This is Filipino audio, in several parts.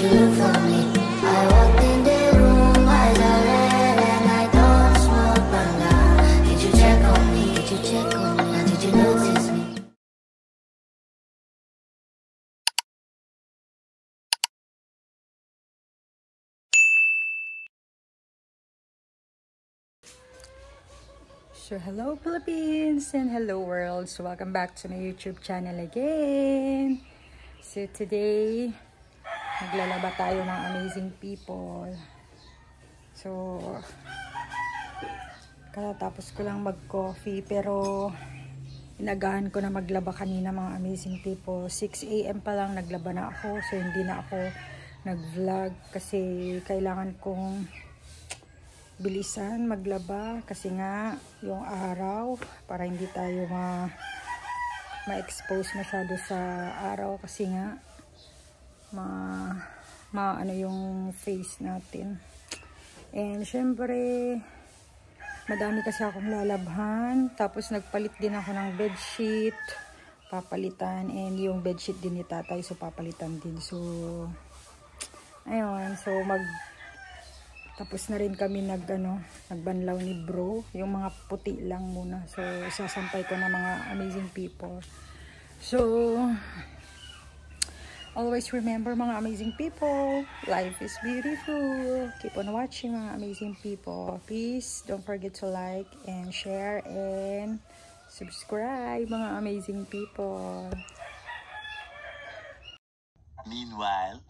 you look for me? I walked in the room, eyes are red, and I don't smoke banga. Did you check on me? Did you check on me? Or did you notice me? So hello Philippines and hello world. So welcome back to my YouTube channel again. So today, maglalaba tayo mga amazing people. So katatapos ko lang mag-coffee pero inagahan ko na maglaba kanina mga amazing people. 6 AM pa lang naglaba na ako. So hindi na ako nag-vlog kasi kailangan kong bilisan maglaba kasi nga yung araw para hindi tayo ma-expose masyado sa araw kasi nga ano yung face natin. And syempre madami kasi akong lalabhan, tapos nagpalit din ako ng bedsheet, papalitan, and yung bedsheet din ni tatay so papalitan din. So ayun, so tapos na rin kami nagbanlaw ni bro. Yung mga puti lang muna. So, isasampay ko na mga amazing people. So, always remember mga amazing people, life is beautiful. Keep on watching mga amazing people. Please, don't forget to like and share and subscribe mga amazing people. Meanwhile.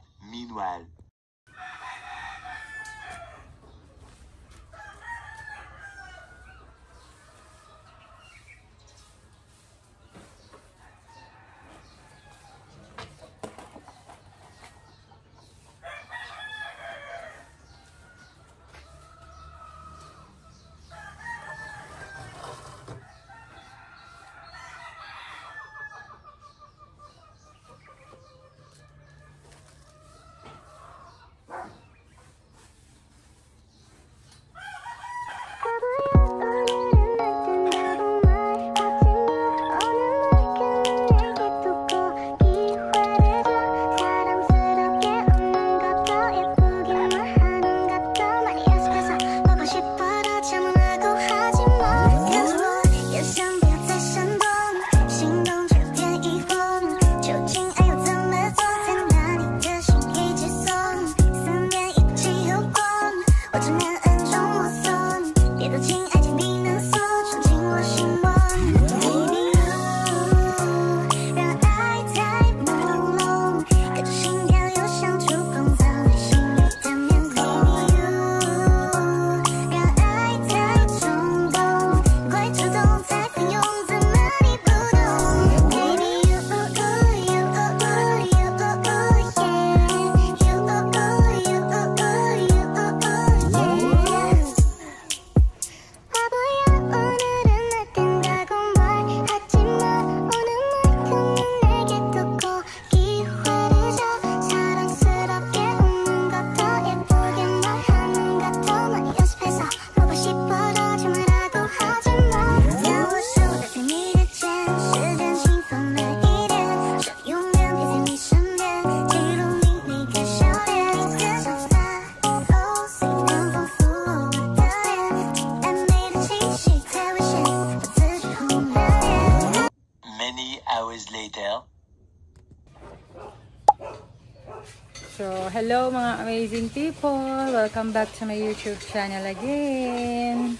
So, hello mga amazing people! Welcome back to my YouTube channel again.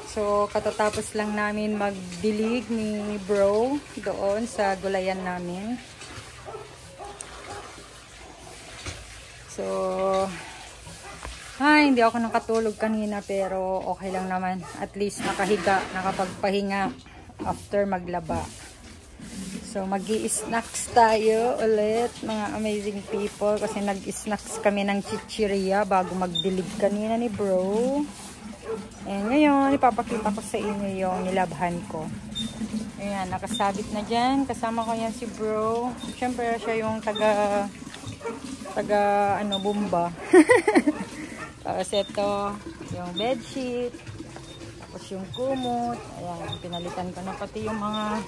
So, katatapos lang namin magdilig ni bro doon sa gulayan namin. So, hindi ako nakatulog kanina pero okay lang naman. At least nakahiga, nakapagpahinga after maglaba. So, mag-i-snacks tayo ulit, mga amazing people. Kasi nag-snacks kami ng chichirya bago magdilig kanina ni bro. And ngayon, ipapakita ko sa inyo yung nilabhan ko. Ayan, nakasabit na dyan. Kasama ko yan si bro. Siyempre, siya yung taga bumba. Tapos ito, yung bedsheet. Tapos yung kumot. Ayan, pinalitan ko na pati yung mga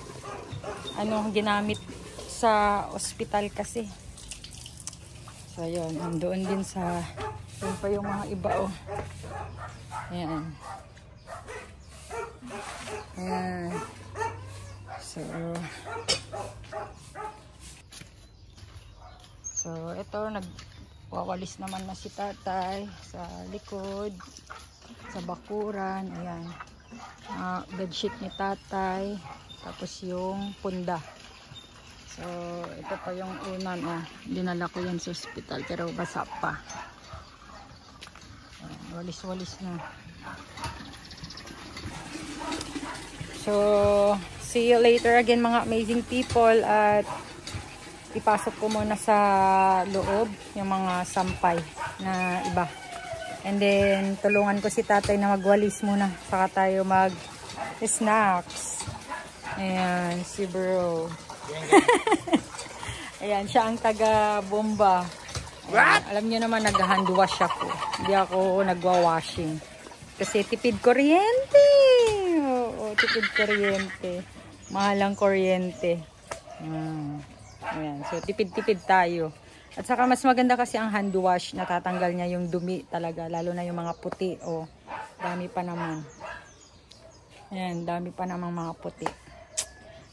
ginamit sa ospital kasi. So, So, yun. Doon din sa... Doon pa yung mga iba, oh. Ayan. Ayan. So, ito, nagwawalis naman na si tatay sa likod, sa bakuran. Ayan. Bedsheet ni tatay. Tapos yung punda. So, ito pa yung unan, oh. Dinala ko yan sa ospital, pero basa pa. Ayan, walis-walis na. So, see you later again mga amazing people, at ipasok ko muna sa loob yung mga sampay na iba. And then, tulungan ko si tatay na magwalis muna. Saka tayo mag-snacks. Ayan, si bro. Ayan, siya ang taga-bomba. Alam niyo naman, nag-hand wash ako. Hindi ako nagwa-washing. Kasi tipid kuryente. Oo, tipid kuryente. Mahal ang kuryente. Ayan, so tipid-tipid tayo. At saka mas maganda kasi ang hand wash, natatanggal niya yung dumi talaga, lalo na yung mga puti. Oh, dami pa naman. Ayan, dami pa namang mga puti.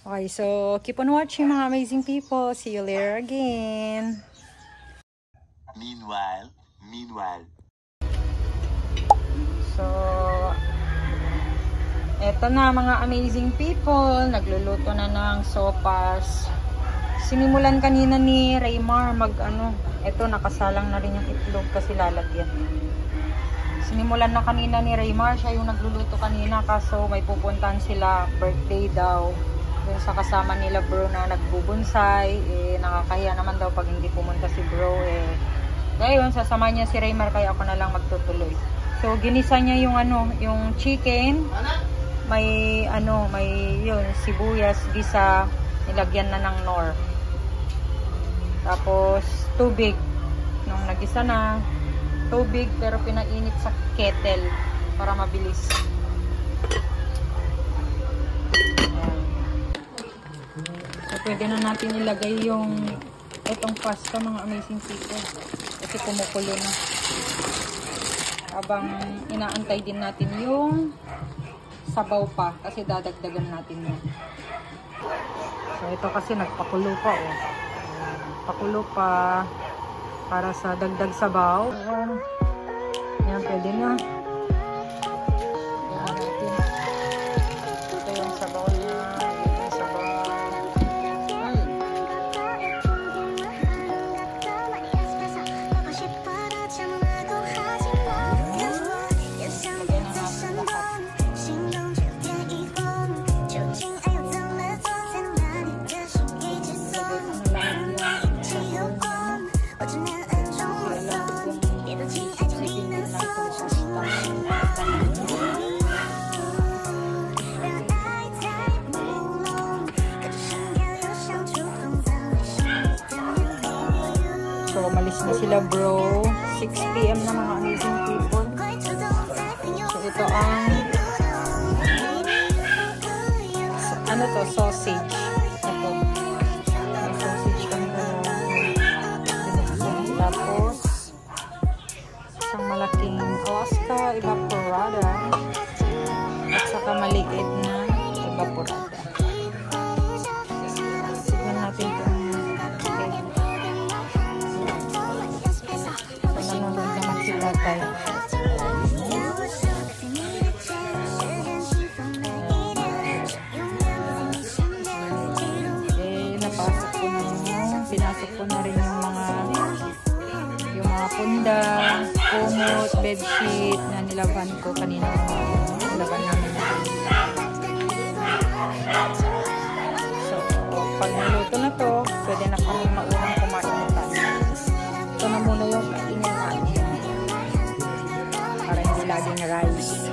Okay, so keep on watching mga amazing people. See you later again. Meanwhile. So, eto na mga amazing people. Nagluluto na ng sopas. Sinimulan kanina ni Raymar eto nakasalang na rin yung itlog kasi lalagyan. Sinimulan na kanina ni Raymar, siya yung nagluluto kanina, kaso may pupuntahan sila, birthday daw. Yung sa kasama nila bro na nagbubonsay, nakakahiya naman daw pag hindi pumunta si bro. Ngayon, sasama niya si Raymar, kaya ako na lang magtutuloy. So, ginisa niya yung yung chicken. May yun, sibuyas, gisa, nilagyan na ng nor. Tapos, tubig. Nung nagisa na, tubig pero pinainit sa kettle para mabilis. Ayan. So, pwede na natin ilagay yung itong pasta mga amazing people. Kasi kumukulo na. Habang inaantay din natin yung sabaw pa kasi dadagdagan natin yan. So, ito kasi nagpakulo pa, oh. Pakulo pa para sa dagdag sabaw. Yan, pwede na. Yan natin. Ito yung sabaw niya. Yung sabaw. So, umalis na sila bro. 6 PM na mga amazing people. So, ito ang sausage. Ito. May sausage kami tapos isang malaking Oscar evaporada at saka maliit na evaporada. Tignan natin kung nanonood naman si tatay. Pinasok ko na rin yung mga punda, kumot, bedsheet na nilaban ko kanina. Nilaban namin. So, pag naluto na to, pwede na kami maunang kumainitan. Ito na muna yung kainin natin. Para hindi laging rice.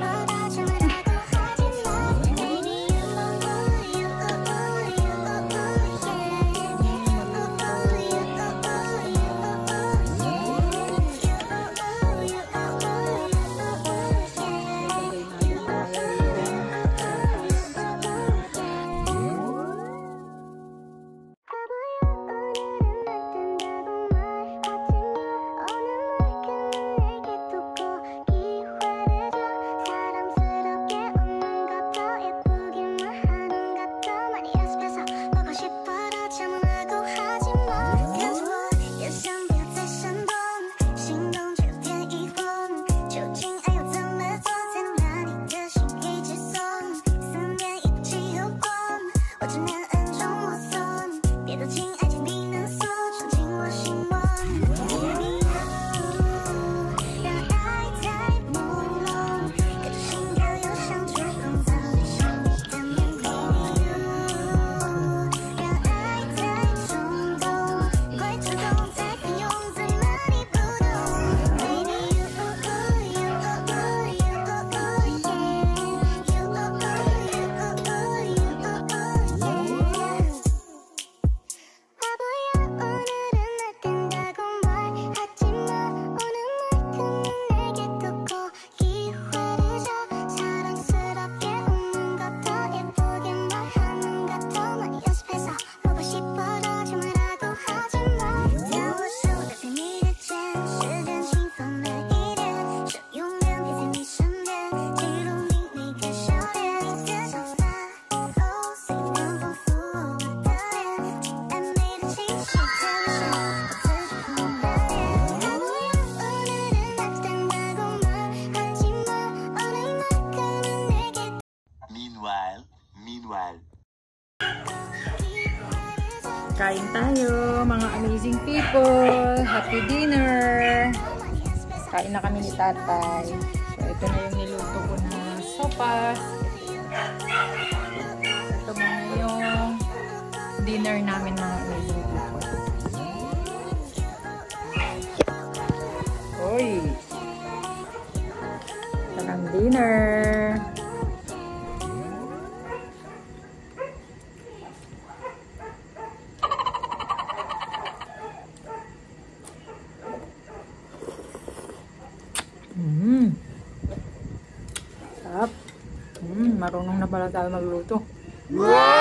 tayo, mga amazing people. Happy dinner. Kain na kami ni tatay. So, ito na yung niluto ko na sopas. Ito muna yung dinner namin, mga amazing people. Uy! Ito ng dinner. Sarap. Marunong na pala tayo magluto. Wow!